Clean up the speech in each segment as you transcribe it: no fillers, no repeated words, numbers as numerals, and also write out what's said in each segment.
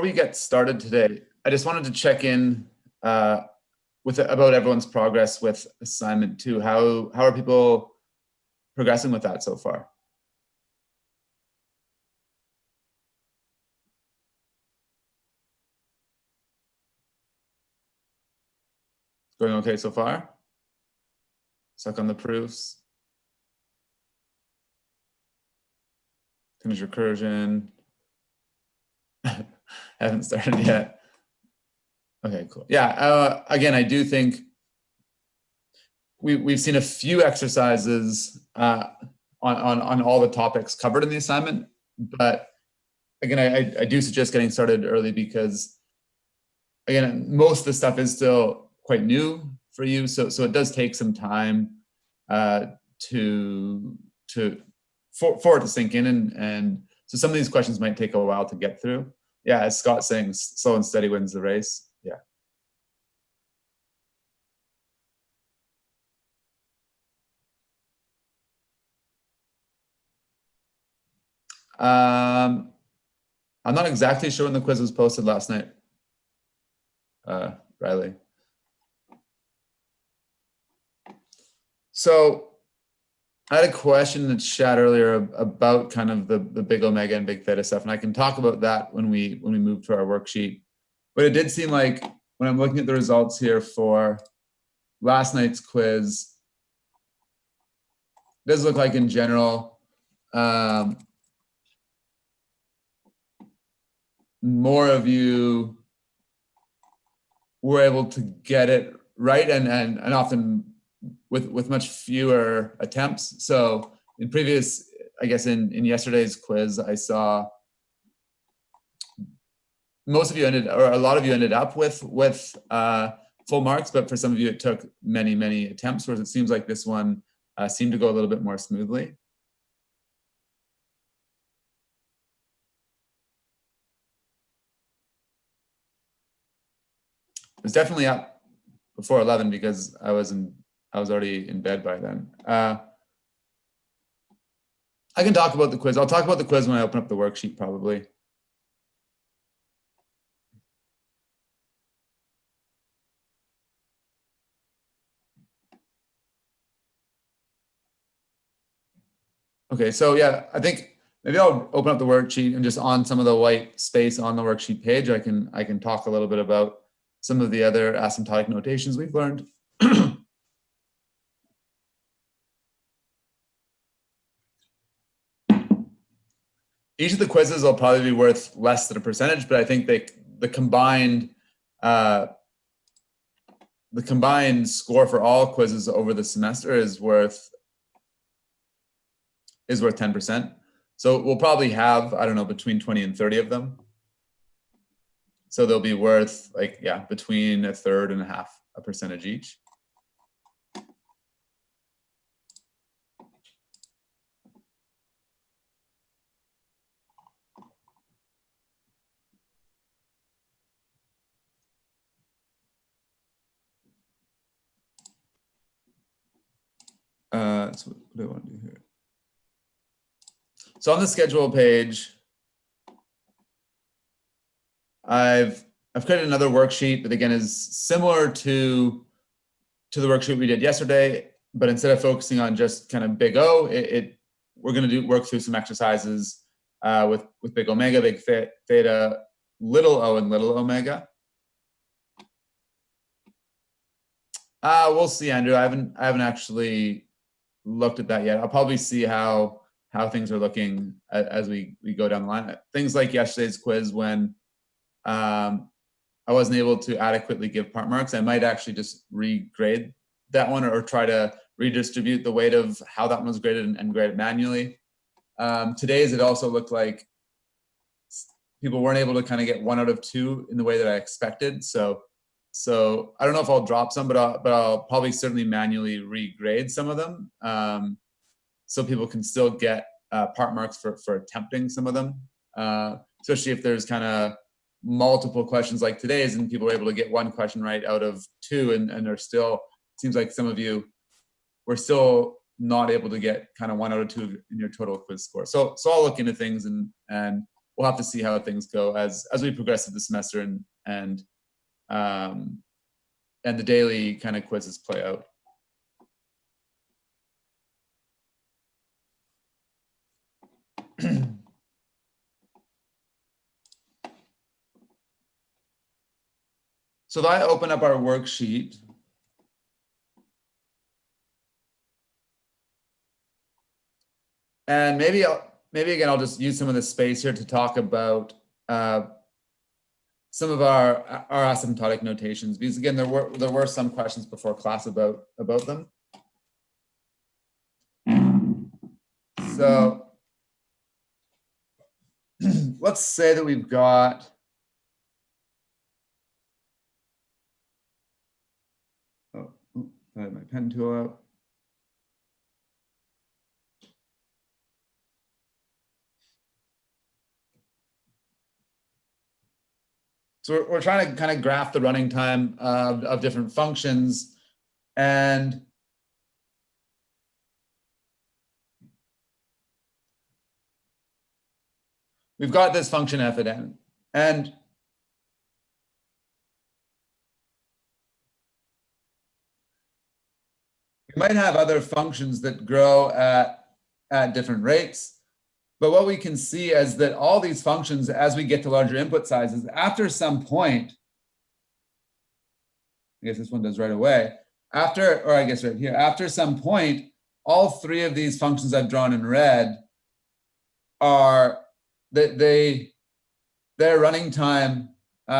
we get started today, I just wanted to check in about everyone's progress with assignment 2. How are people progressing with that so far? Going okay so far? Suck on the proofs. Finish recursion. Haven't started yet. Okay, cool. Yeah, again, I do think we've seen a few exercises on all the topics covered in the assignment, but again, I do suggest getting started early because, again, most of the stuff is still quite new for you, so it does take some time for it to sink in, and so some of these questions might take a while to get through. Yeah, as Scott's saying, slow and steady wins the race. Yeah. I'm not exactly sure when the quiz was posted last night, Riley. So I had a question in the chat earlier about kind of the big Omega and Big Theta stuff, and I can talk about that when we move to our worksheet. But it did seem like when I'm looking at the results here for last night's quiz, it does look like in general, more of you were able to get it right, and often with much fewer attempts. So in previous, I guess in yesterday's quiz, I saw most of you or a lot of you ended up with full marks, but for some of you it took many attempts, whereas it seems like this one seemed to go a little bit more smoothly. It was definitely up before 11 because I was already in bed by then. I can talk about the quiz. I'll talk about the quiz when I open up the worksheet, probably. Okay, so yeah, I think maybe I'll open up the worksheet and just on some of the white space on the worksheet page, I can talk a little bit about some of the other asymptotic notations we've learned. Each of the quizzes will probably be worth less than a percentage, but I think the combined score for all quizzes over the semester is worth 10%. So we'll probably have, I don't know, between 20 and 30 of them. So they'll be worth between 1/3 and 1/2% each. So what do I want to do here? So on the schedule page, I've created another worksheet that again is similar to the worksheet we did yesterday, but instead of focusing on just kind of big O, we're going to work through some exercises with big omega, big theta, little o, and little omega. We'll see, Andrew. I haven't actually looked at that yet. I'll probably see how things are looking as we go down the line. Things like yesterday's quiz, when I wasn't able to adequately give part marks, I might actually just regrade that one or try to redistribute the weight of how that one was graded and grade it manually. Today's, it also looked like people weren't able to kind of get 1 out of 2 in the way that I expected. So I don't know if I'll drop some, but I'll probably certainly manually regrade some of them, so people can still get part marks for attempting some of them, especially if there's kind of multiple questions like today's and people are able to get 1 question right out of 2, and they're still, it seems like some of you were still not able to get kind of 1 out of 2 in your total quiz score. So I'll look into things and we'll have to see how things go as we progress through the semester and the daily kind of quizzes play out. So if I open up our worksheet, and maybe again, I'll just use some of the space here to talk about some of our asymptotic notations, because again, there were some questions before class about them. So let's say that we've got I have my pen tool out. So we're trying to kind of graph the running time of different functions, and we've got this function f at n, and we might have other functions that grow at different rates. But what we can see is that all these functions, as we get to larger input sizes, after some point, I guess this one does right away, or I guess right here, after some point, all three of these functions I've drawn in red are that their running time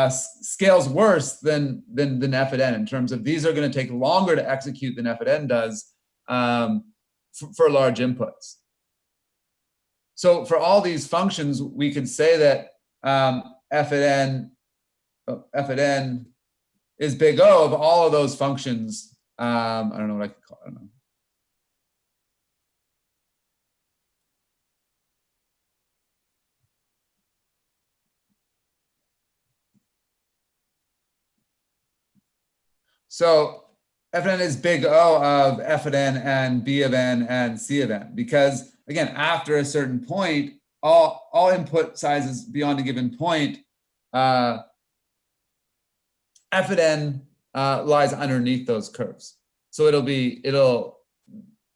scales worse than f at n, in terms of these are going to take longer to execute than f at n does for large inputs. So for all these functions, we could say that f at n is big O of all of those functions. I don't know what I could call it. I don't know. So f at n is big O of f at n and b of n and c of n, because again, after a certain point, all input sizes beyond a given point, f at n lies underneath those curves. So they're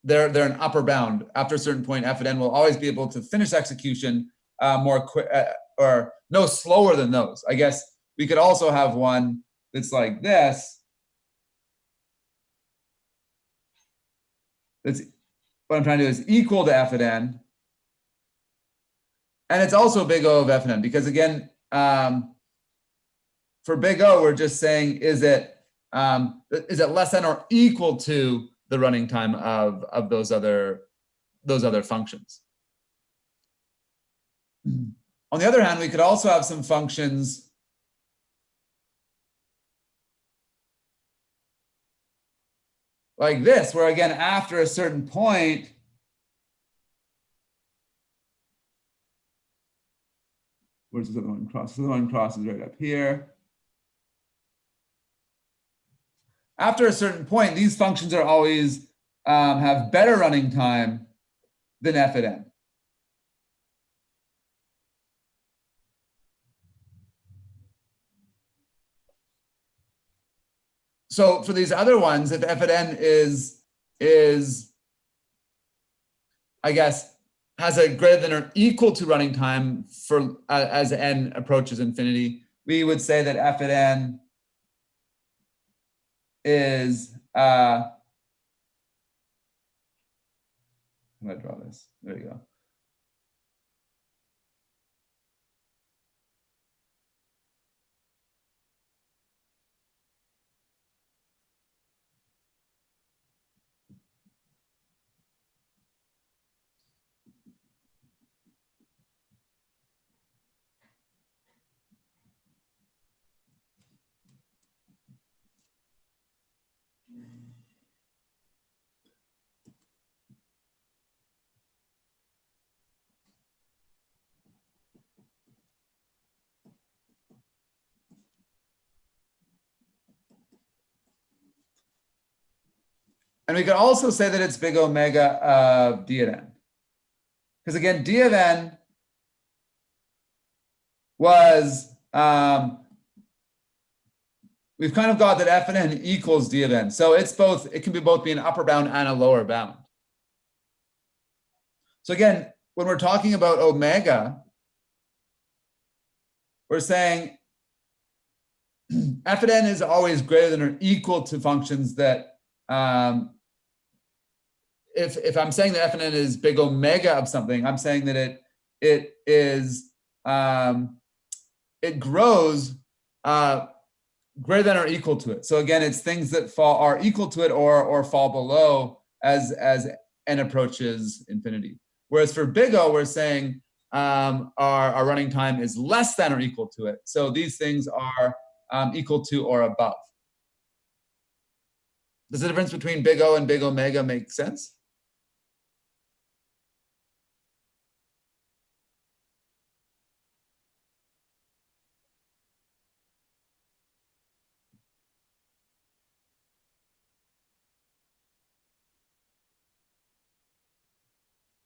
an upper bound. After a certain point, f at n will always be able to finish execution more quick or no slower than those. I guess we could also have one that's like this. That's what I'm trying to do is equal to f at n. And it's also big O of f at n, because again, for big O, we're just saying, is it less than or equal to the running time of those other functions? On the other hand, we could also have some functions like this, where again, after a certain point, where's this other one cross? This other one crosses right up here. After a certain point, these functions are always have better running time than f at n. So for these other ones, if f at n is I guess has a greater than or equal to running time for as n approaches infinity, we would say that f at n is how do I draw this? There you go. And we could also say that it's big omega of d at n. Because again, d of n was we've kind of got that f of n equals d of n. So it's both, it can be both be an upper bound and a lower bound. So again, when we're talking about omega, we're saying f of n is always greater than or equal to functions that, if I'm saying that f of n is big omega of something, I'm saying that it is, it grows greater than or equal to it. So again, it's things that are equal to it or fall below as n approaches infinity. Whereas for big O, we're saying our running time is less than or equal to it. So these things are equal to or above. Does the difference between big O and big omega make sense?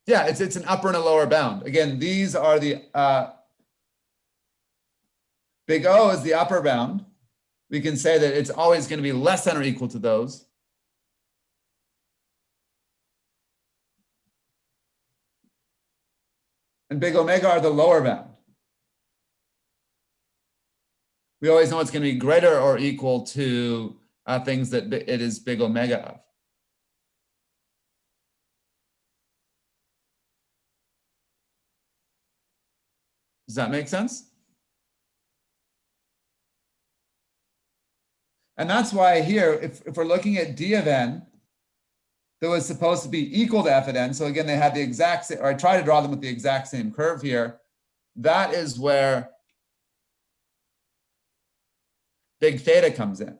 Yeah, it's an upper and a lower bound. Again, these are the big O is the upper bound. We can say that it's always going to be less than or equal to those. And big omega are the lower bound. We always know it's going to be greater or equal to things that it is big omega of. Does that make sense? And that's why here, if we're looking at d of n, that was supposed to be equal to f of n. So again, they had the exact same, or I try to draw them with the exact same curve here. That is where big theta comes in.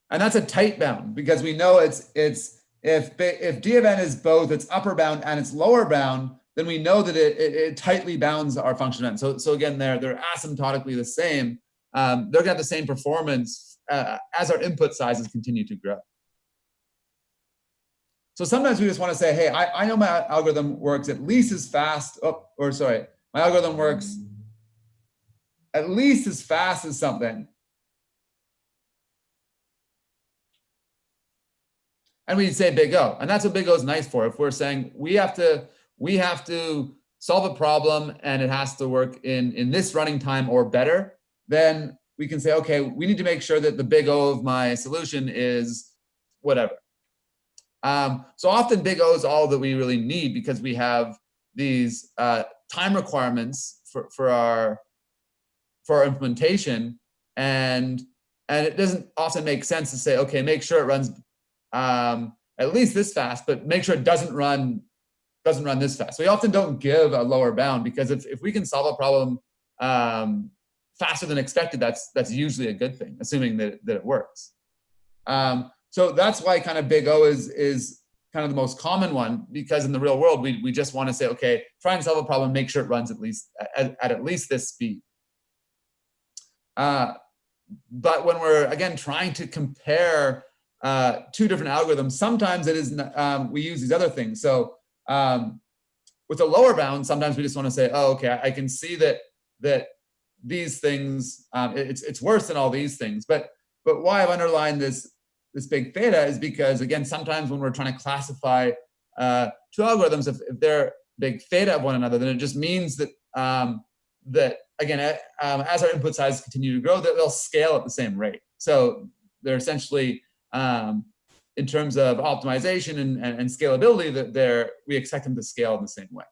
And that's a tight bound because we know it's if d of n is both its upper bound and its lower bound, then we know that it tightly bounds our function n. So again, they're asymptotically the same. They're gonna have the same performance as our input sizes continue to grow. So sometimes we just want to say, hey, I know my algorithm works at least as fast. My algorithm works at least as fast as something. And we say big O. And that's what big O is nice for. If we're saying we have to solve a problem and it has to work in this running time or better, then we can say, okay, we need to make sure that the big O of my solution is whatever. So often big O is all that we really need because we have these time requirements for our implementation, and it doesn't often make sense to say, okay, make sure it runs at least this fast, but make sure it doesn't run this fast. So we often don't give a lower bound because if we can solve a problem faster than expected, that's usually a good thing, assuming that it works. So that's why kind of big O is kind of the most common one, because in the real world, we just want to say, okay, try and solve a problem, make sure it runs at least at least this speed. But when we're, again, trying to compare two different algorithms, sometimes it is we use these other things. So with a lower bound, sometimes we just want to say, oh, okay, I can see that these things, it's worse than all these things. But why I've underlined this big theta is because, again, sometimes when we're trying to classify two algorithms, if they're big theta of one another, then it just means that that, again, as our input sizes continue to grow, they'll scale at the same rate. So they're essentially, in terms of optimization and scalability, that we expect them to scale in the same way.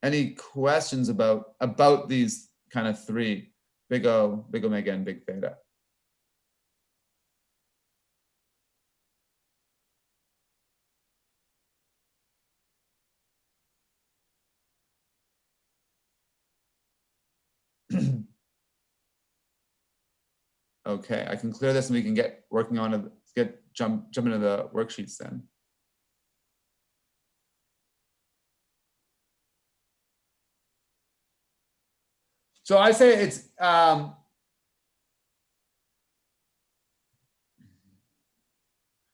Any questions about these kind of three, big O, big omega, and big theta? Okay, I can clear this and we can get working on it, jump into the worksheets then. So I say it's, I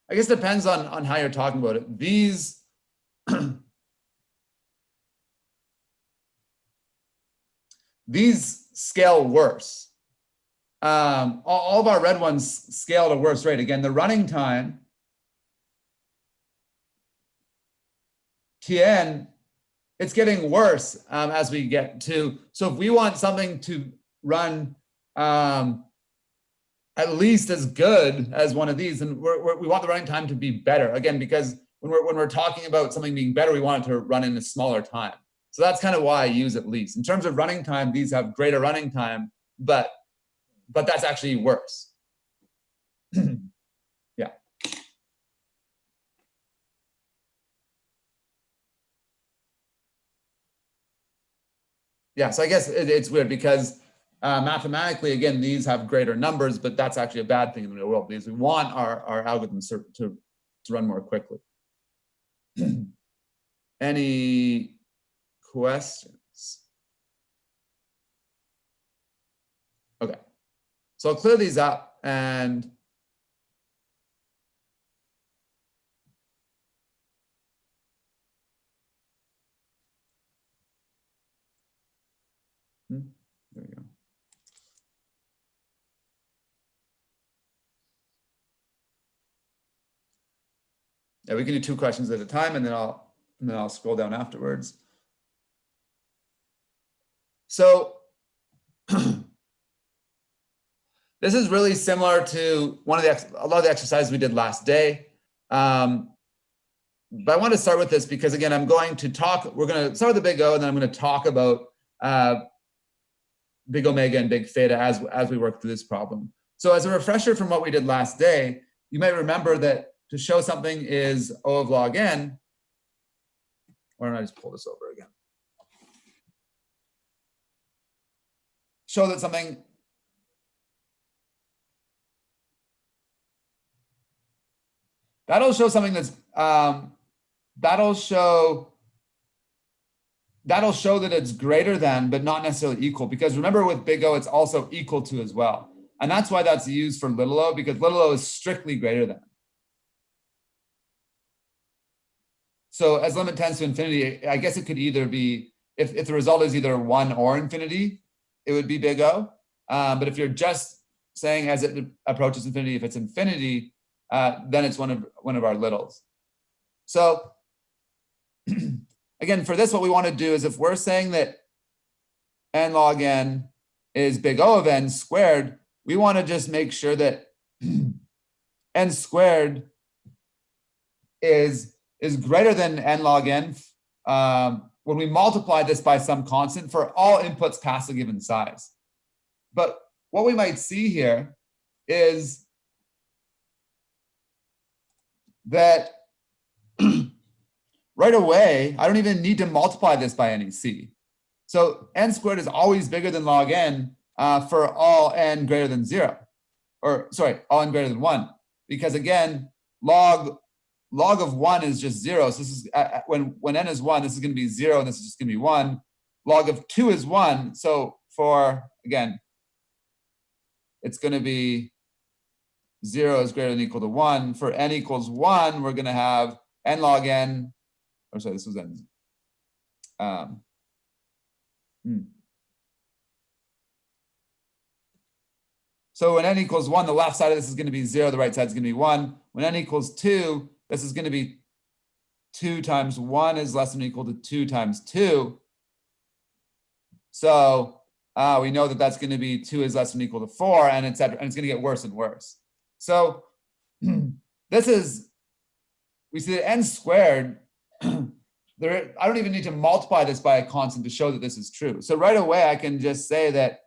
guess it depends on how you're talking about it. These, these scale worse. All of our red ones scale at a worse rate. Again, the running time, Tn, it's getting worse as we get to. So if we want something to run at least as good as one of these, and we want the running time to be better. Again, because when we're talking about something being better, we want it to run in a smaller time. So that's kind of why I use at least. In terms of running time, these have greater running time, but that's actually worse. Yeah. Yeah, so I guess it's weird because mathematically, again, these have greater numbers, but that's actually a bad thing in the real world because we want our algorithms to run more quickly. Any questions? Okay, so I'll clear these up and there we go. Yeah, we can do 2 questions at a time, and then I'll scroll down afterwards. So this is really similar to a lot of the exercises we did last day. But I want to start with this because, again, we're going to start with the big O, and then I'm going to talk about big omega and big theta as we work through this problem. So as a refresher from what we did last day, you might remember that to show something is O of log n, why don't I just pull this over again? Show that something that'll show something that's that'll show that it's greater than, but not necessarily equal. Because remember, with big O, it's also equal to as well. And that's why that's used for little o, because little o is strictly greater than. So as limit tends to infinity, I guess it could either be, if the result is either 1 or infinity, it would be big O. But if you're just saying as it approaches infinity, if it's infinity, then it's one of our littles. So again, for this, what we want to do is if we're saying that n log n is big O of n squared, we want to just make sure that n squared is greater than n log n when we multiply this by some constant for all inputs past a given size. But what we might see here is that right away, I don't even need to multiply this by any c. So n squared is always bigger than log n for all n greater than 0. Or sorry, all n greater than 1. Because again, log of 1 is just 0. So this is when n is 1, this is going to be 0, and this is just going to be 1. Log of 2 is 1. So for, again, it's going to be 0 is greater than or equal to 1. For n equals 1, we're going to have n log n. Oh, sorry, this was n. So when n equals 1, the left side of this is going to be 0, the right side is going to be 1. When n equals 2, this is going to be 2 times 1 is less than or equal to 2 times 2. So we know that that's going to be 2 is less than or equal to 4, and et cetera. And it's going to get worse and worse. So this is, we see that n squared, I don't even need to multiply this by a constant to show that this is true. So right away, I can just say that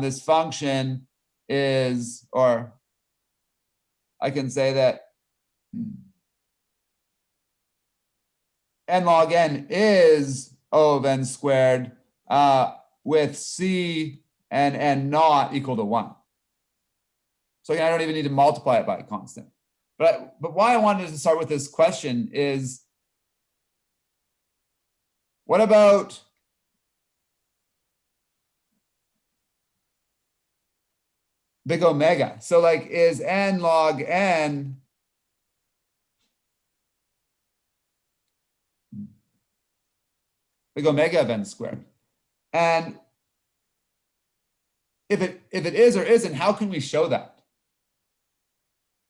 this function is, or I can say that n log n is O of n squared with c and n not equal to 1. So again, I don't even need to multiply it by a constant. But why I wanted to start with this question is, what about big omega. So like is n log n big omega of n squared? And if it is or isn't, how can we show that?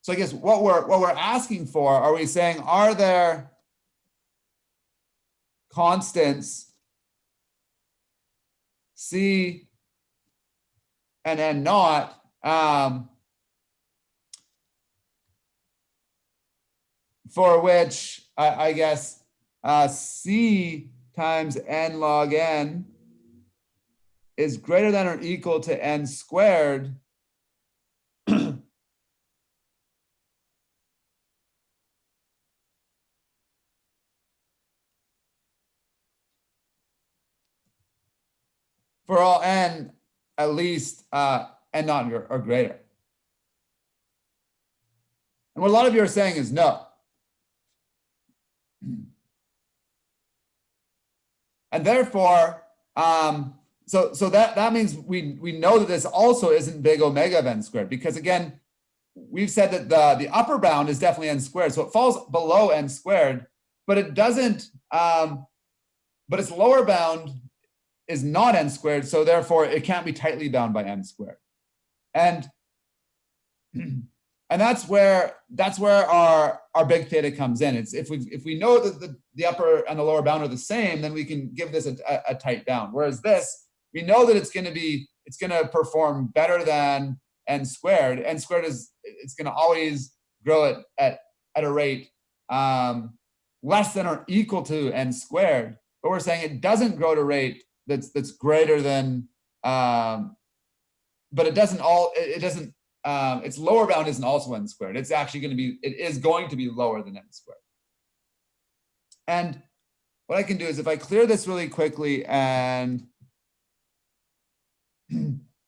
So I guess what we're asking for, are we saying, are there constants C and N naught for which I guess C times N log N is greater than or equal to N squared for all N at least N naught or greater? And what a lot of you are saying is no. And therefore, so that means we know that this also isn't big omega of n squared, because again, we've said that the upper bound is definitely n squared, so it falls below n squared, but it doesn't, but its lower bound is not n squared, so therefore it can't be tightly bound by n squared. And that's where our big theta comes in. It's if we know that the upper and the lower bound are the same, then we can give this a tight bound. Whereas this, we know that it's going to perform better than n squared. N squared it's going to always grow at a rate less than or equal to n squared. But we're saying it doesn't grow at a rate that's greater than, but it doesn't its lower bound isn't also n squared. It's actually it is going to be lower than n squared. And what I can do is, if I clear this really quickly and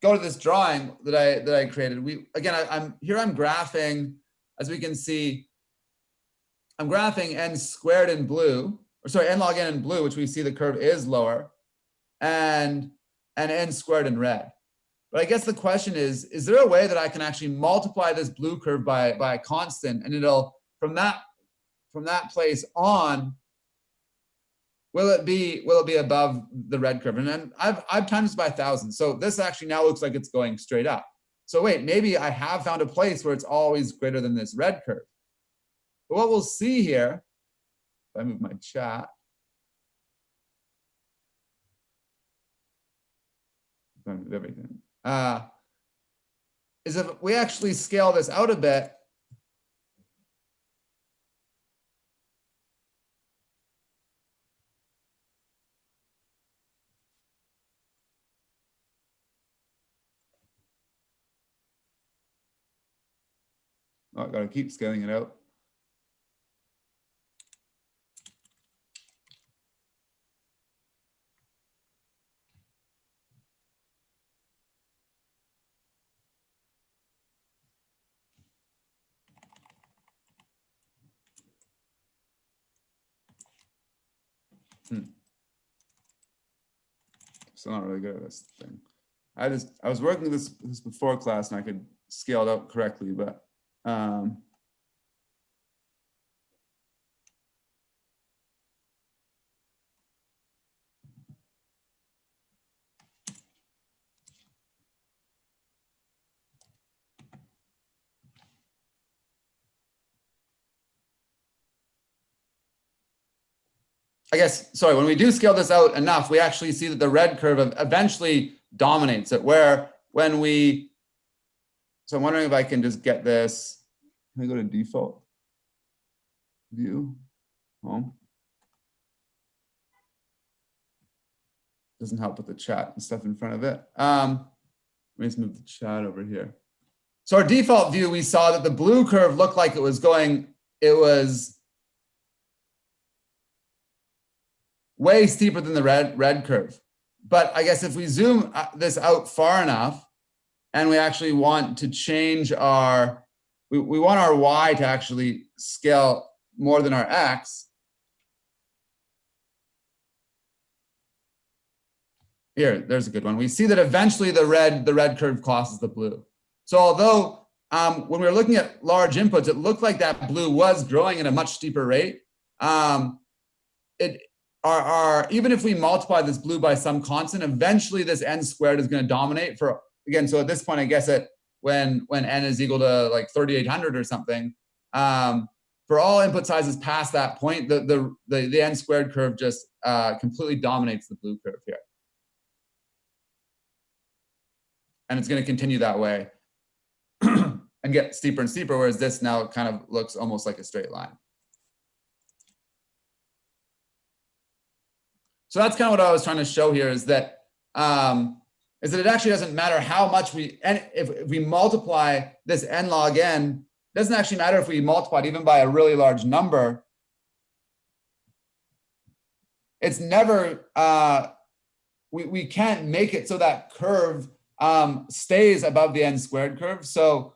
go to this drawing that I created, I'm graphing, as we can see, I'm graphing n squared in blue, or sorry, n log n in blue, which we see the curve is lower, and n squared in red. But I guess the question is there a way that I can actually multiply this blue curve by a constant, and it'll, from that place on, will it be above the red curve? And then I've times this by 1,000. So this actually now looks like it's going straight up. So wait, maybe I have found a place where it's always greater than this red curve. But what we'll see here, if I move my chat, if I move everything, is if we actually scale this out a bit, oh, I gotta keep scaling it out. Still not really good at this thing. I was working this before class and I could scale it out correctly, but I guess, sorry, when we do scale this out enough, we actually see that the red curve eventually dominates it, where when we, so I'm wondering if I can just get this, can I go to default view, home? Doesn't help with the chat and stuff in front of it. Let me just move the chat over here. So our default view, we saw that the blue curve looked like it was way steeper than the red curve. But I guess if we zoom this out far enough, and we actually want to change we want our y to actually scale more than our x. Here, there's a good one. We see that eventually the red curve crosses the blue. So although when we were looking at large inputs, it looked like that blue was growing at a much steeper rate. Even if we multiply this blue by some constant, eventually this n squared is going to dominate for, again, so at this point, I guess when n is equal to like 3,800 or something, for all input sizes past that point, the n squared curve just completely dominates the blue curve here. And it's going to continue that way and get steeper and steeper, whereas this now kind of looks almost like a straight line. So that's kind of what I was trying to show here, is that it actually doesn't matter how much if we multiply this n log n, it doesn't actually matter if we multiply it even by a really large number. It's never, we can't make it so that curve stays above the n squared curve. So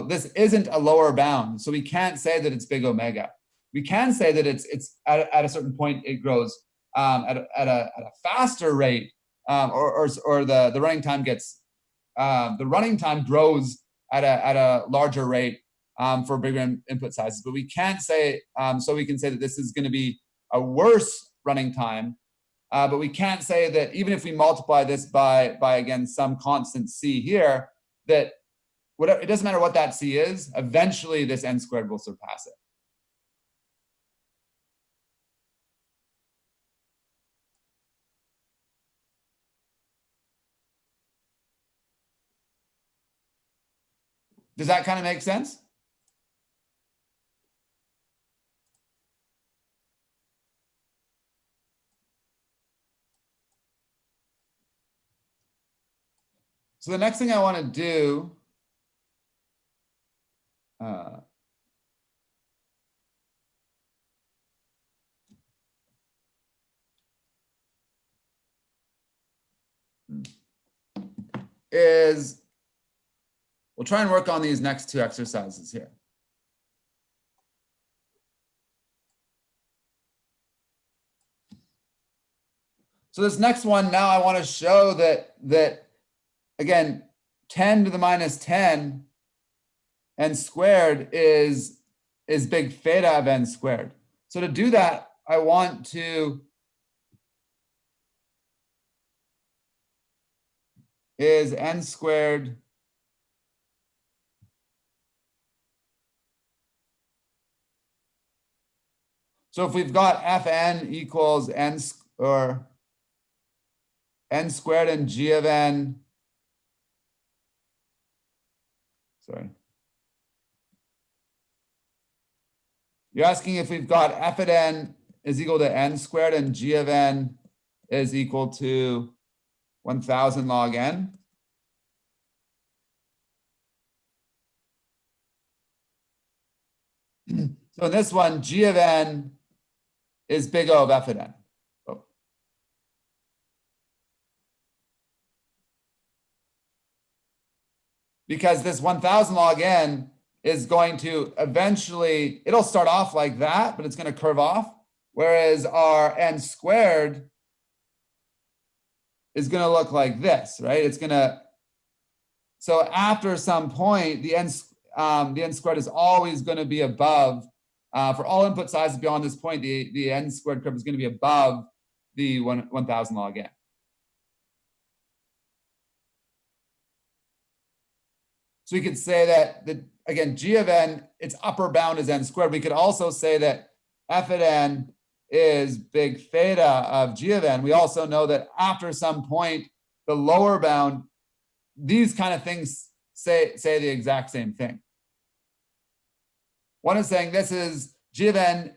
this isn't a lower bound. So we can't say that it's big omega. We can say that it's at a certain point it grows at a faster rate, or the running time gets the running time grows at a larger rate for bigger input sizes. But we can't say so we can say that this is going to be a worse running time. But we can't say that even if we multiply this by again some constant c here, that whatever, it doesn't matter what that c is, eventually this n squared will surpass it. Does that kind of make sense? So the next thing I want to do is we'll try and work on these next two exercises here. So this next one, now I want to show that again, 10 to the minus 10 n squared is big theta of n squared. So to do that, I want to is n squared so if we've got fn equals n or n squared and g of n, sorry. You're asking if we've got f at n is equal to n squared and g of n is equal to 1,000 log n. So in this one, g of n is big O of f at n. Oh. Because this 1,000 log n is going to eventually, it'll start off like that, but it's going to curve off. Whereas our n squared is going to look like this, right? It's going to, so after some point, the n squared is always going to be above, for all input sizes beyond this point, the n squared curve is going to be above the 1,000 log n. So we could say that, again, g of n, its upper bound is n squared. We could also say that f at n is big theta of g of n. We also know that after some point, the lower bound, these kind of things say the exact same thing. One is saying this is g of n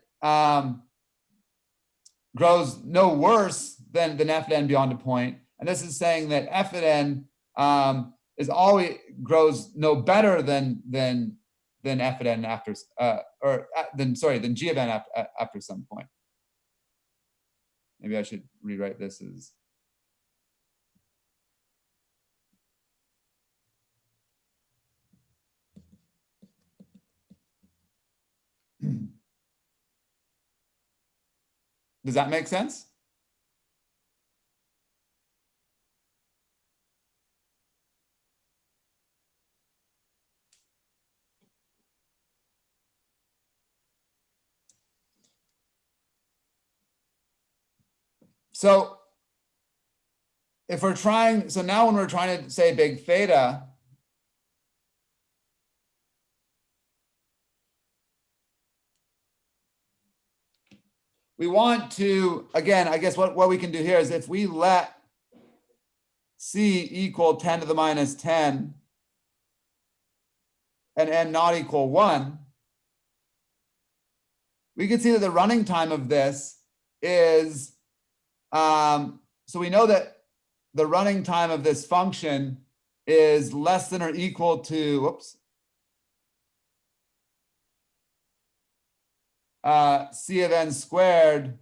grows no worse than f at n beyond a point. And this is saying that f at n is always grows no better than f at n after than g of n after some point. Maybe I should rewrite this as does that make sense? So if we're trying, so now when we're trying to say big theta, we want to, again, I guess what we can do here is if we let C equal 10 to the minus 10 and n not equal 1, we can see that the running time of this is, so we know that the running time of this function is less than or equal to, whoops, C of n squared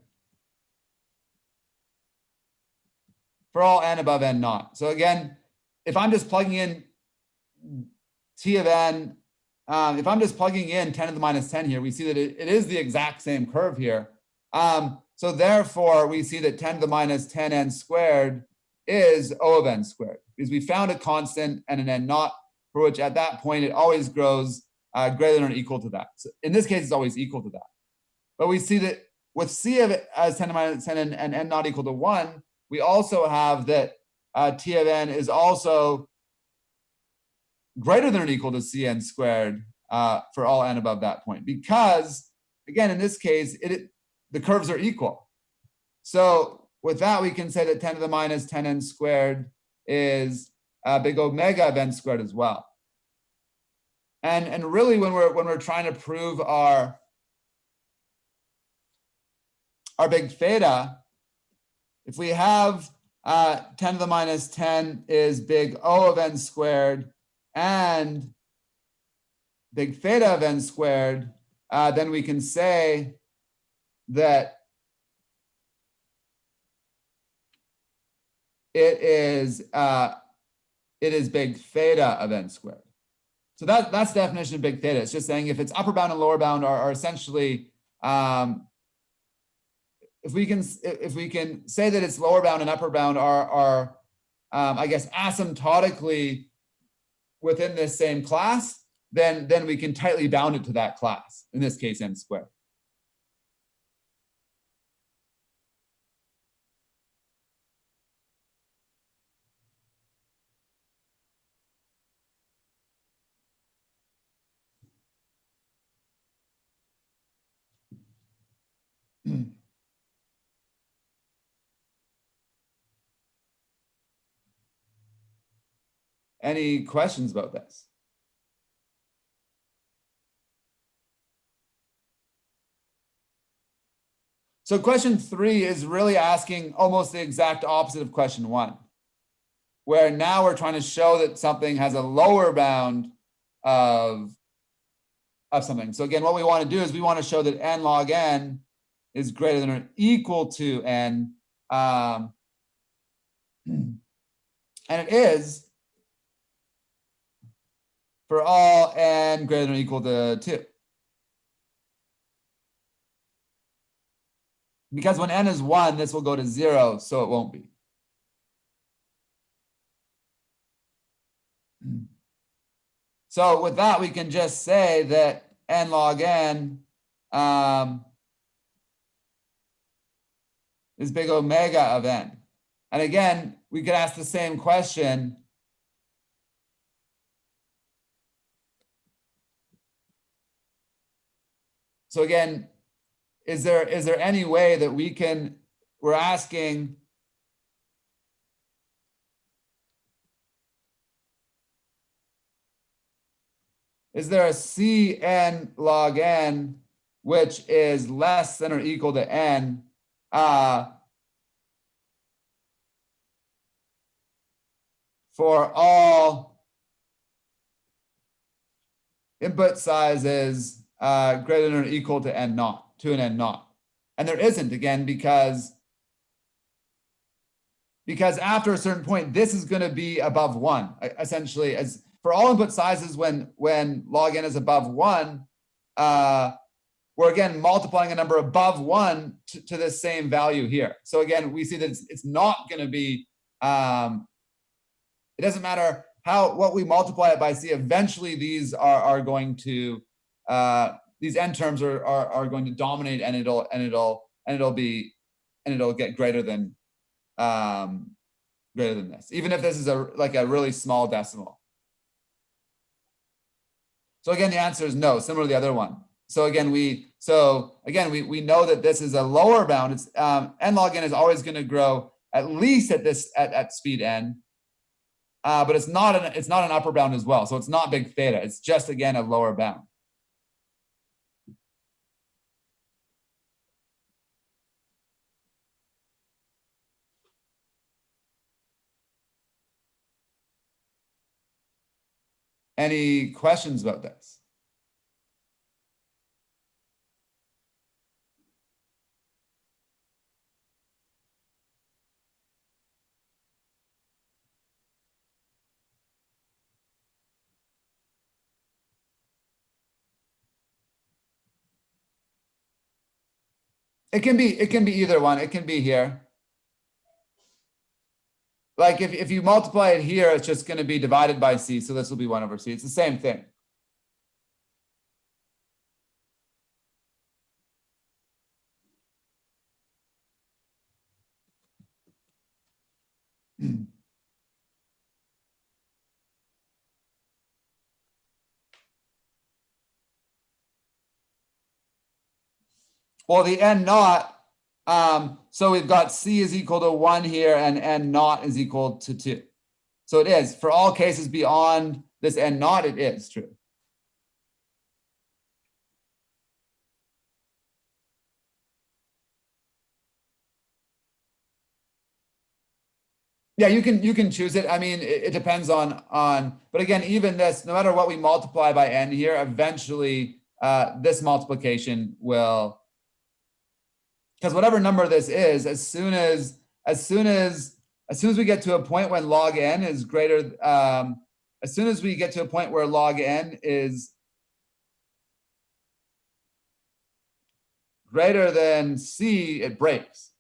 for all n above n naught. So again, if I'm just plugging in T of n, if I'm just plugging in 10 to the minus 10 here, we see that it is the exact same curve here. So therefore, we see that 10 to the minus 10n squared is O of n squared, because we found a constant and an n naught for which at that point it always grows greater than or equal to that. So in this case, it's always equal to that. But we see that with C of it as 10 to the minus 10 and n not equal to 1, we also have that T of n is also greater than or equal to Cn squared for all n above that point, because again, in this case, the curves are equal. So with that, we can say that 10 to the minus 10n squared is big omega of n squared as well. And really, when we're trying to prove our big theta, if we have 10 to the minus 10 is big O of n squared and big theta of n squared, then we can say that it is big theta of n squared. So that's the definition of big theta. It's just saying if its upper bound and lower bound are essentially, if we can say that its lower bound and upper bound are I guess asymptotically within this same class, then we can tightly bound it to that class. In this case, n squared. Any questions about this? So question 3 is really asking almost the exact opposite of question 1, where now we're trying to show that something has a lower bound of something. So again, what we want to do is we want to show that n log n is greater than or equal to n, and it is for all n greater than or equal to 2. Because when n is 1, this will go to 0, so it won't be. So with that, we can just say that n log n is big omega of n. And again, we could ask the same question. So again, is there any way that we're asking, is there a Cn log n which is less than or equal to n for all input sizes greater than or equal to n naught, to an n naught? And there isn't, again, because after a certain point, this is going to be above 1, essentially. As for all input sizes, when log n is above 1, we're again multiplying a number above 1 to the same value here. So again, we see that it's not going to be, it doesn't matter what we multiply it by. See, eventually these are going to, these n terms are going to dominate, and it'll get greater than greater than this, even if this is like a really small decimal. So again, the answer is no, similar to the other one. So again, we know that this is a lower bound. It's n log n is always going to grow at least at speed n, but it's not an upper bound as well. So it's not big theta. It's just again a lower bound. Any questions about this? It can be either one. It can be here. Like if you multiply it here, it's just going to be divided by c. So this will be 1 over c. It's the same thing. Well, the n naught, so we've got c is equal to 1 here and n naught is equal to 2. So it is, for all cases beyond this n naught, it is true. Yeah, you can choose it. I mean, it depends on, but again, even this, no matter what we multiply by n here, eventually this multiplication will, because whatever number this is, as soon as we get to a point when log n is greater, as soon as we get to a point where log n is greater than c, it breaks.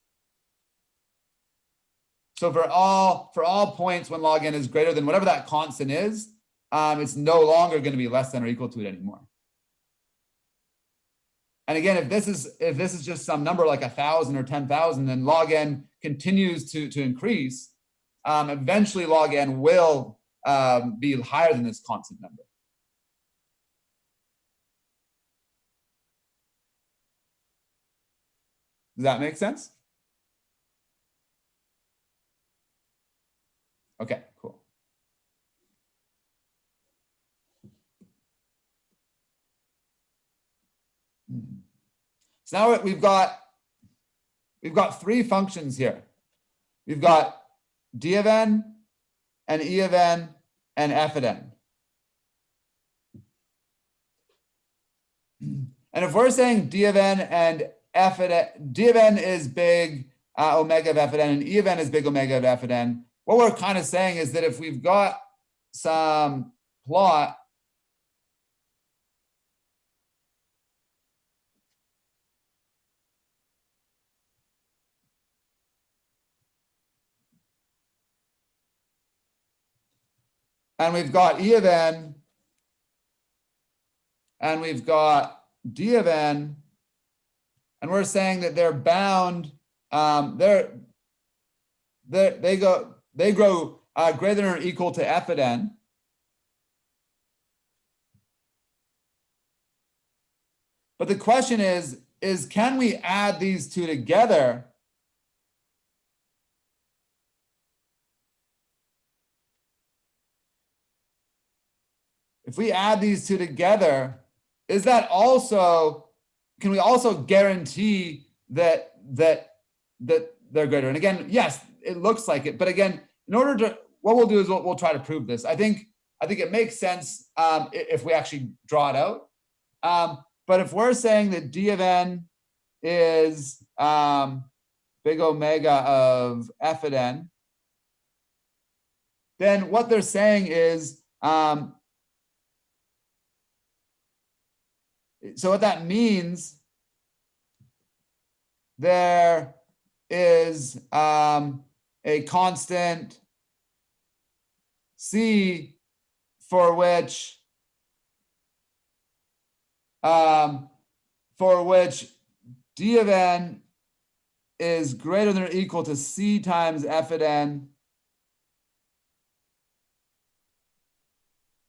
So for all points when log n is greater than whatever that constant is, it's no longer going to be less than or equal to it anymore. And again, if this is just some number like 1,000 or 10,000, then log n continues to increase. Eventually, log n will be higher than this constant number. Does that make sense? Okay, cool. So now we've got 3 functions here. We've got d of n and e of n and f of n. And if we're saying d of n and f of n, d of n is big omega of f of n and e of n is big omega of f of n, what we're kind of saying is that if we've got some plot and we've got e of n and we've got d of n, and we're saying that they're bound, they grow greater than or equal to f of n. But the question is can we add these two together? If we add these two together, is that also, can we also guarantee that they're greater? And again, yes, it looks like it. But again, in order to, what we'll do is we'll try to prove this. I think it makes sense if we actually draw it out. But if we're saying that d of n is big omega of f of n, then what they're saying is, so what that means, there is a constant c for which d of n is greater than or equal to C times F at N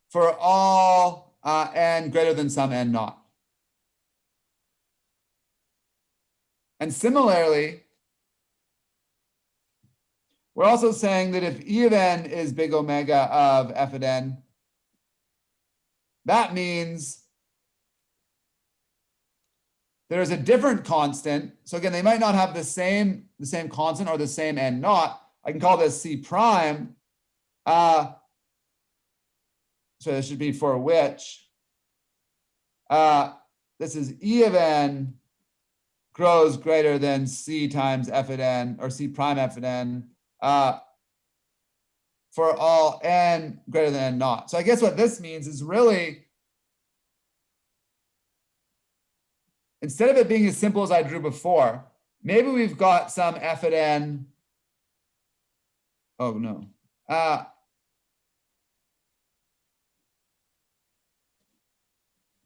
for all N greater than some N naught. And similarly, we're also saying that if E of N is big omega of F at N, that means there's a different constant. So again, they might not have the same constant or the same N naught. I can call this C prime. So this should be for which this is E of N grows greater than C times F at N, or C prime F at N, for all N greater than N naught. So I guess what this means is really, instead of it being as simple as I drew before, maybe we've got some F at N. Oh, no.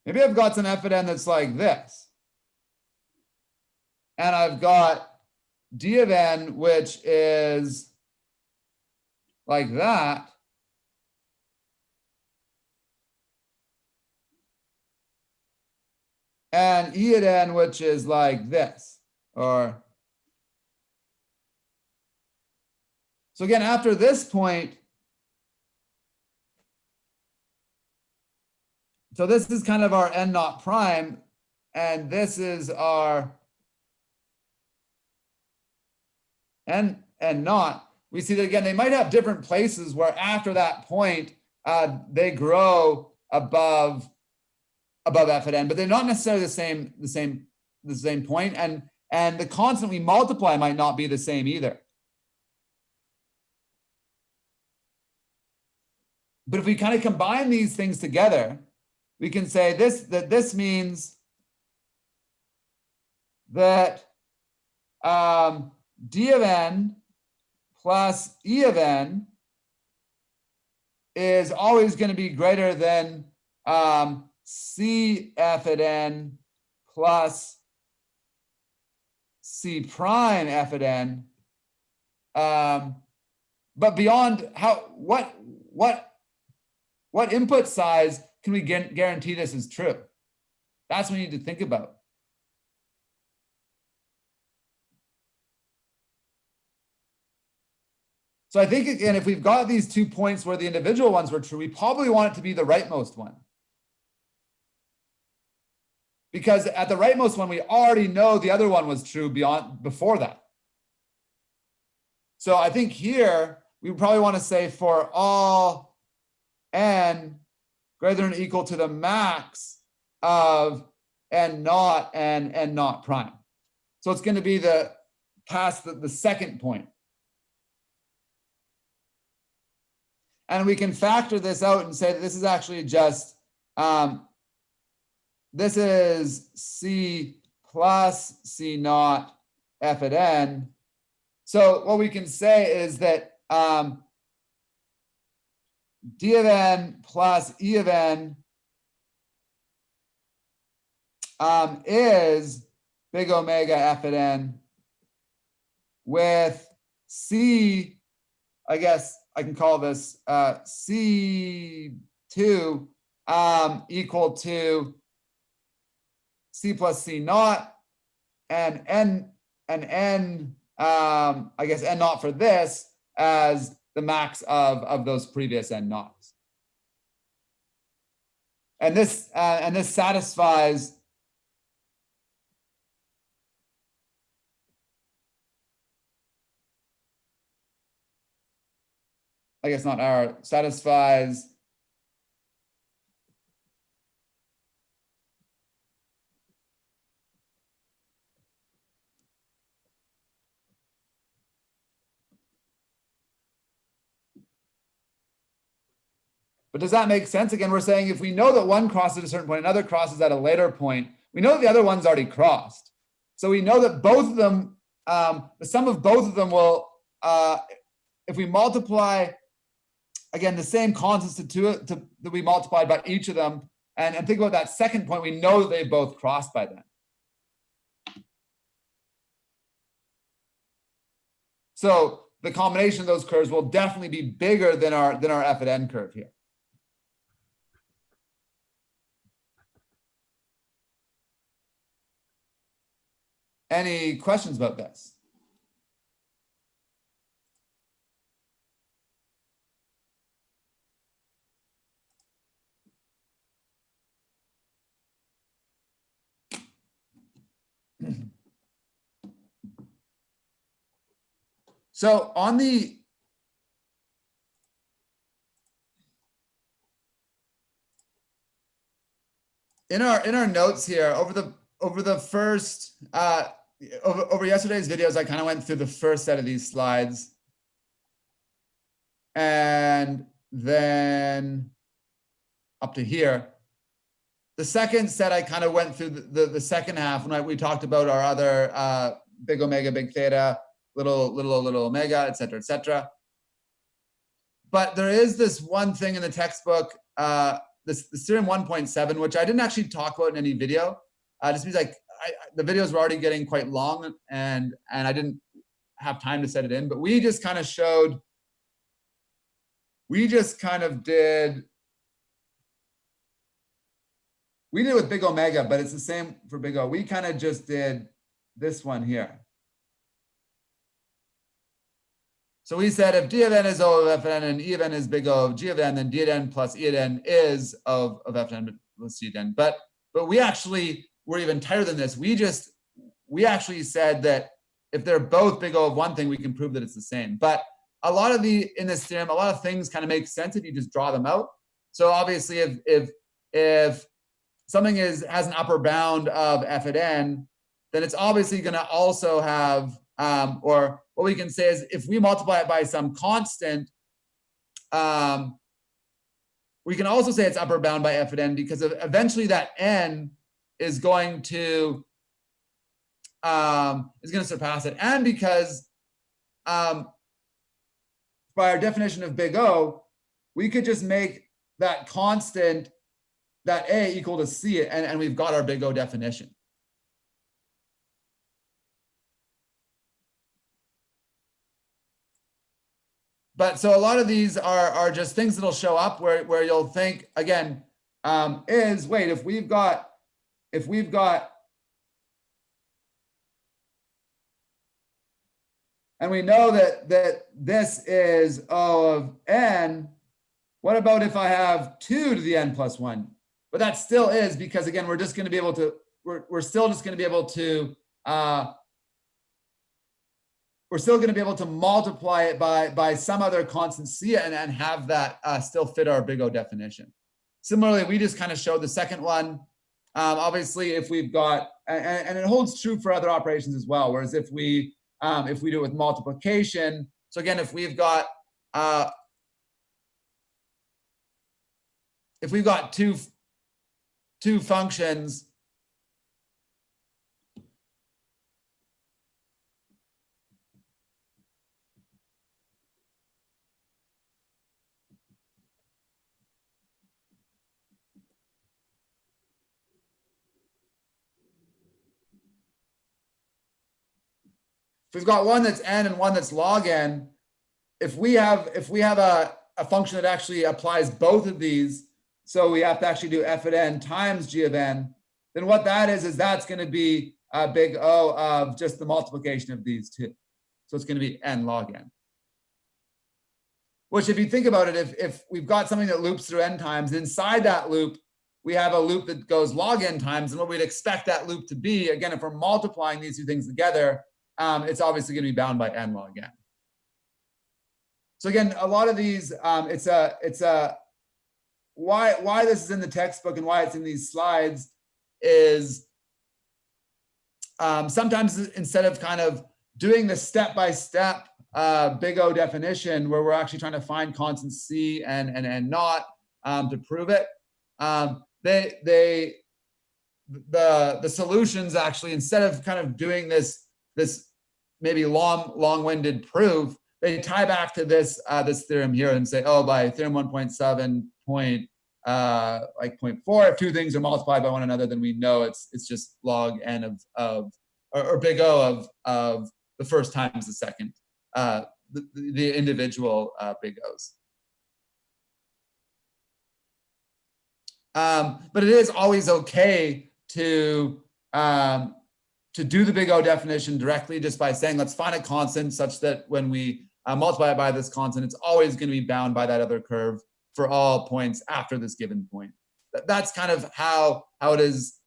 Maybe I've got some F at N that's like this. And I've got D of N, which is like that. And E at N, which is like this. Or so again, after this point, so this is kind of our N naught prime, and this is our N naught. We see that again, they might have different places where after that point, they grow above F at N, but they're not necessarily the same point, and the constant we multiply might not be the same either. But if we kind of combine these things together, we can say that this means that D of N plus E of N is always going to be greater than C F at N plus C prime F at N. But beyond what input size can we guarantee this is true? That's what we need to think about. So I think, again, if we've got these 2 points where the individual ones were true, we probably want it to be the rightmost one. Because at the rightmost one, we already know the other one was true before that. So I think here, we probably want to say for all N greater than or equal to the max of N naught and N naught prime. So it's going to be past the second point. And we can factor this out and say that this is actually just, this is C plus C naught F at N. So what we can say is that D of N plus E of N is big omega F at N with C, I guess I can call this C2 equal to C plus C naught, and N, I guess N naught for this as the max of those previous N naughts. And this satisfies I guess not our, satisfies But does that make sense? Again, we're saying if we know that one crosses at a certain point, another crosses at a later point, we know that the other one's already crossed. So we know that both of them, the sum of both of them will, if we multiply, again, the same constants that we multiplied by each of them, and think about that second point, we know that they both crossed by then. So the combination of those curves will definitely be bigger than our f at n curve here. Any questions about this? So on the in our notes here over the first over yesterday's videos, I kind of went through the first set of these slides, and then up to here. The second set, I kind of went through the second half when we talked about our other big omega, big theta, little omega, et cetera, et cetera. But there is this one thing in the textbook, this theorem 1.7, which I didn't actually talk about in any video. Just because the videos were already getting quite long, and I didn't have time to set it in. But we just kind of showed, we did it with big omega, but it's the same for big O. We kind of just did this one here. So we said if d of n is O of f of n and e of n is big O of g of n, then d of n plus e of n is of f of n plus c of n. But we actually were even tighter than this. We actually said that if they're both big O of one thing, we can prove that it's the same. But a lot of in this theorem, a lot of things kind of make sense if you just draw them out. So obviously, if something has an upper bound of f at n, then it's obviously going to also have, or what we can say is if we multiply it by some constant, we can also say it's upper bound by f at n, because eventually that n is going to surpass it. And because by our definition of big O, we could just make that constant, that A equal to C, and we've got our big O definition. But so a lot of these are just things that'll show up where you'll think, again, wait, if we've got, and we know that this is O of n, what about if I have 2 to the n plus 1? But that still is, because again, we're just going to be able to, we're still just going to be able to, we're still going to be able to multiply it by some other constant c and have that still fit our big O definition. Similarly, we just kind of showed the second one. Obviously, if we've got, and it holds true for other operations as well, whereas if we do it with multiplication, so again, if we've got two functions, if we've got one that's n and one that's log n, if we have a function that actually applies both of these, so we have to actually do f at n times g of n, then what that is that's going to be a big O of just the multiplication of these two. So it's going to be n log n. Which, if you think about it, if we've got something that loops through n times, inside that loop, we have a loop that goes log n times, and what we'd expect that loop to be, again, if we're multiplying these two things together, it's obviously going to be bound by n log n. So again, a lot of these, why this is in the textbook and why it's in these slides is sometimes instead of kind of doing the step-by-step big O definition where we're actually trying to find constant c and not to prove it, the solutions actually, instead of kind of doing this maybe long-winded proof, they tie back to this theorem here and say, oh, by theorem 1.7 like 0.4, if two things are multiplied by one another, then we know it's just log n or big O of the first times the second. the individual big O's. But it is always okay to do the big O definition directly just by saying, let's find a constant such that when we multiply it by this constant, it's always going to be bound by that other curve for all points after this given point. That's kind of how it is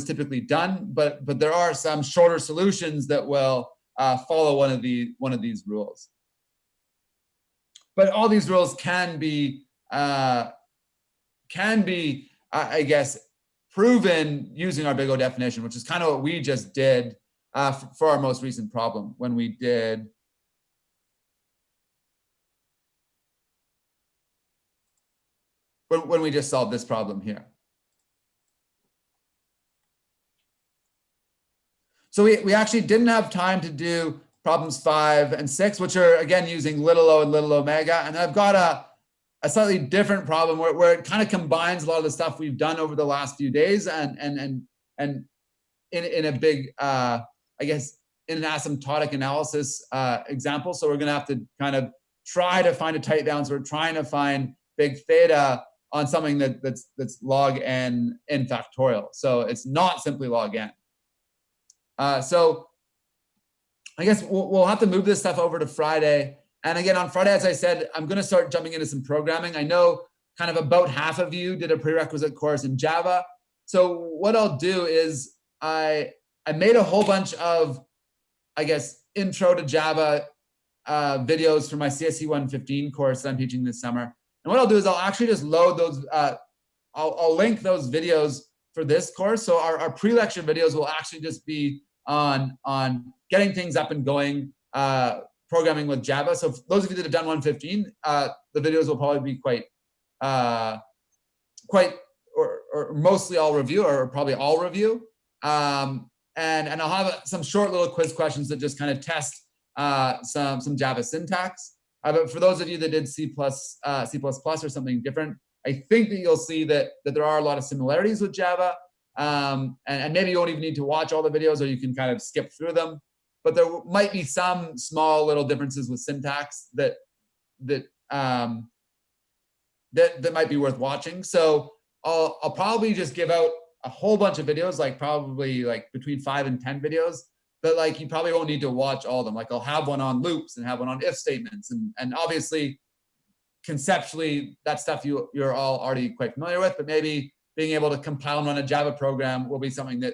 typically done. But there are some shorter solutions that will follow one of these rules. But all these rules can be I guess, proven using our big O definition, which is kind of what we just did for our most recent problem when we just solved this problem here. So we actually didn't have time to do problems 5 and 6, which are, again, using little o and little omega. And I've got a slightly different problem where it kind of combines a lot of the stuff we've done over the last few days and in a big, I guess, in an asymptotic analysis example. So we're going to have to kind of try to find a tight balance. We're trying to find big theta on something that's log n factorial. So it's not simply log n. So I guess we'll have to move this stuff over to Friday. And again, on Friday, as I said, I'm going to start jumping into some programming. I know kind of about half of you did a prerequisite course in Java. So what I'll do is I made a whole bunch of, I guess, intro to Java videos for my CSC 115 course that I'm teaching this summer. And what I'll do is I'll actually just load those. I'll link those videos for this course. So our pre-lecture videos will actually just be on getting things up and going, programming with Java. So for those of you that have done 115, the videos will probably be quite or mostly all review, or probably all review. And I'll have some short little quiz questions that just kind of test some Java syntax. But for those of you that did C++ or something different, I think that you'll see that there are a lot of similarities with Java. And maybe you don't even need to watch all the videos, or you can kind of skip through them. But there might be some small little differences with syntax that might be worth watching. So I'll probably just give out a whole bunch of videos, like probably like between 5 and 10 videos, but like you probably won't need to watch all of them. Like I'll have one on loops and have one on if statements, and obviously conceptually that stuff you're all already quite familiar with, but maybe being able to compile and run a Java program will be something that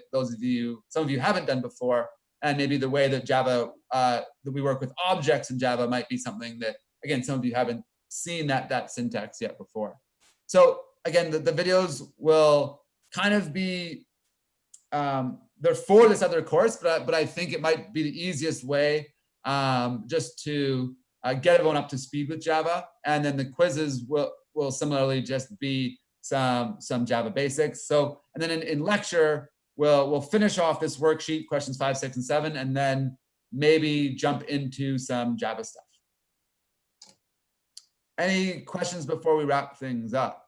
some of you haven't done before. And maybe the way that Java, that we work with objects in Java might be something that, again, some of you haven't seen that syntax yet before. So again, the videos will kind of be, they're for this other course, but I think it might be the easiest way just to get everyone up to speed with Java. And then the quizzes will similarly just be some Java basics. So, and then in lecture, we'll finish off this worksheet, questions 5, 6, and 7, and then maybe jump into some Java stuff. Any questions before we wrap things up?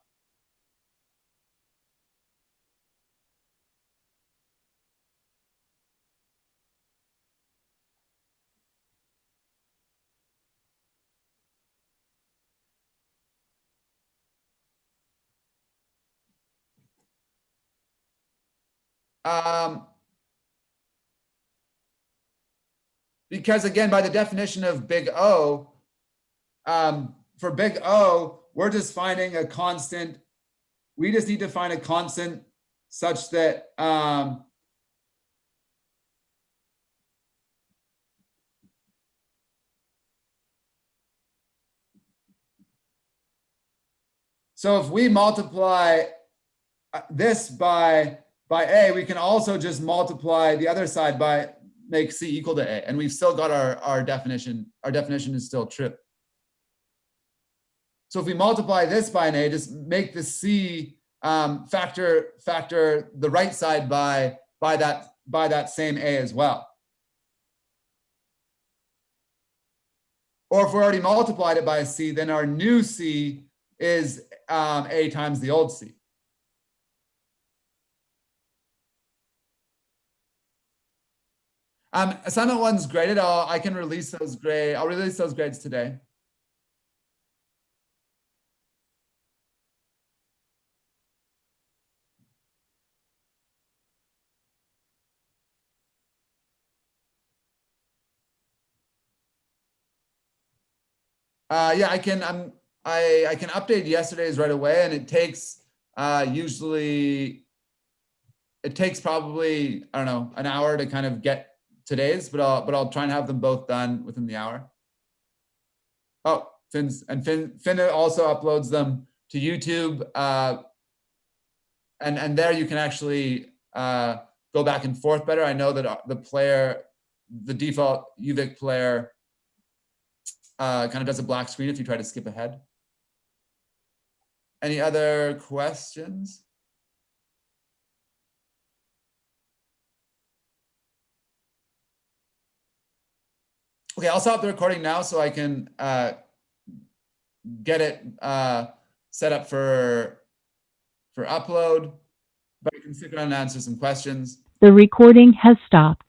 Because again, by the definition of big O, for big O, we're just finding a constant. We just need to find a constant such that so if we multiply this by A, we can also just multiply the other side by make C equal to A, and we've still got our definition. Our definition is still true. So if we multiply this by an A, just make the C factor the right side by that same A as well. Or if we already multiplied it by a C, then our new C is A times the old C. Assignment one's graded. I can release those grades. I'll release those grades today. Yeah, I can. I can update yesterday's right away, and it takes usually it takes probably, I don't know, an hour to kind of get today's, but I'll try and have them both done within the hour. Oh, Finn also uploads them to YouTube, and there you can actually go back and forth better. I know that the default UVic player kind of does a black screen if you try to skip ahead. Any other questions? Okay, I'll stop the recording now so I can get it set up for upload, but you can stick around and answer some questions. The recording has stopped.